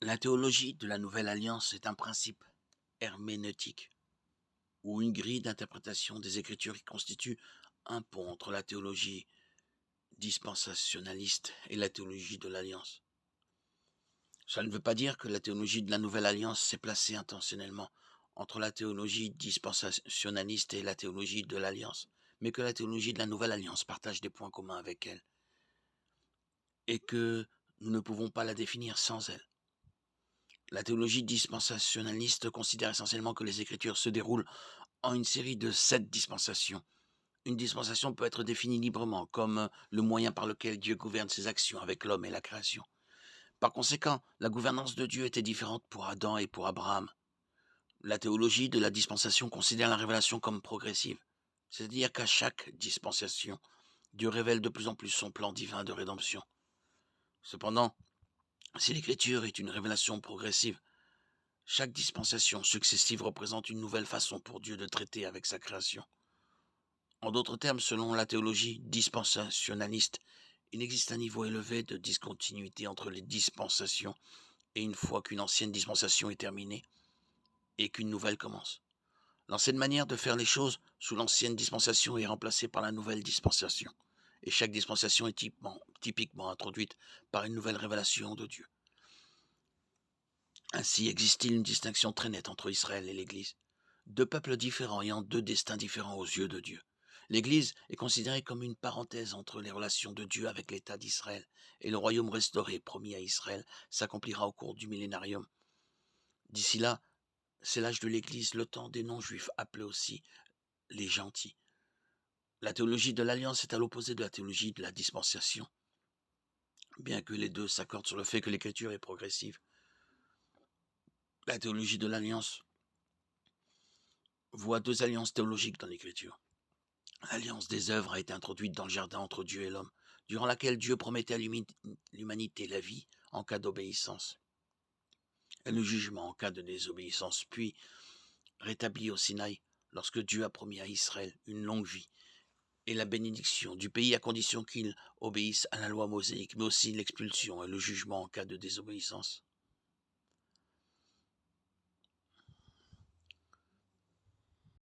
La théologie de la Nouvelle Alliance est un principe herméneutique ou une grille d'interprétation des Écritures qui constitue un pont entre la théologie dispensationaliste et la théologie de l'Alliance. Ça ne veut pas dire que la théologie de la Nouvelle Alliance s'est placée intentionnellement entre la théologie dispensationaliste et la théologie de l'Alliance, mais que la théologie de la Nouvelle Alliance partage des points communs avec elle et que nous ne pouvons pas la définir sans elle. La théologie dispensationaliste considère essentiellement que les Écritures se déroulent en une série de 7 dispensations. Une dispensation peut être définie librement comme le moyen par lequel Dieu gouverne ses actions avec l'homme et la création. Par conséquent, la gouvernance de Dieu était différente pour Adam et pour Abraham. La théologie de la dispensation considère la révélation comme progressive, c'est-à-dire qu'à chaque dispensation, Dieu révèle de plus en plus son plan divin de rédemption. Cependant, si l'Écriture est une révélation progressive, chaque dispensation successive représente une nouvelle façon pour Dieu de traiter avec sa création. En d'autres termes, selon la théologie dispensationaliste, il existe un niveau élevé de discontinuité entre les dispensations et une fois qu'une ancienne dispensation est terminée et qu'une nouvelle commence. L'ancienne manière de faire les choses sous l'ancienne dispensation est remplacée par la nouvelle dispensation. Et chaque dispensation est typiquement introduite par une nouvelle révélation de Dieu. Ainsi existe-t-il une distinction très nette entre Israël et l'Église. Deux peuples différents ayant deux destins différents aux yeux de Dieu. L'Église est considérée comme une parenthèse entre les relations de Dieu avec l'État d'Israël et le royaume restauré promis à Israël s'accomplira au cours du millénarium. D'ici là, c'est l'âge de l'Église, le temps des non-juifs, appelés aussi les gentils. La théologie de l'Alliance est à l'opposé de la théologie de la dispensation, bien que les deux s'accordent sur le fait que l'Écriture est progressive. La théologie de l'Alliance voit deux alliances théologiques dans l'Écriture. L'alliance des œuvres a été introduite dans le jardin entre Dieu et l'homme, durant laquelle Dieu promettait à l'humanité la vie en cas d'obéissance et le jugement en cas de désobéissance, puis rétabli au Sinaï lorsque Dieu a promis à Israël une longue vie et la bénédiction du pays à condition qu'il obéisse à la loi mosaïque, mais aussi l'expulsion et le jugement en cas de désobéissance.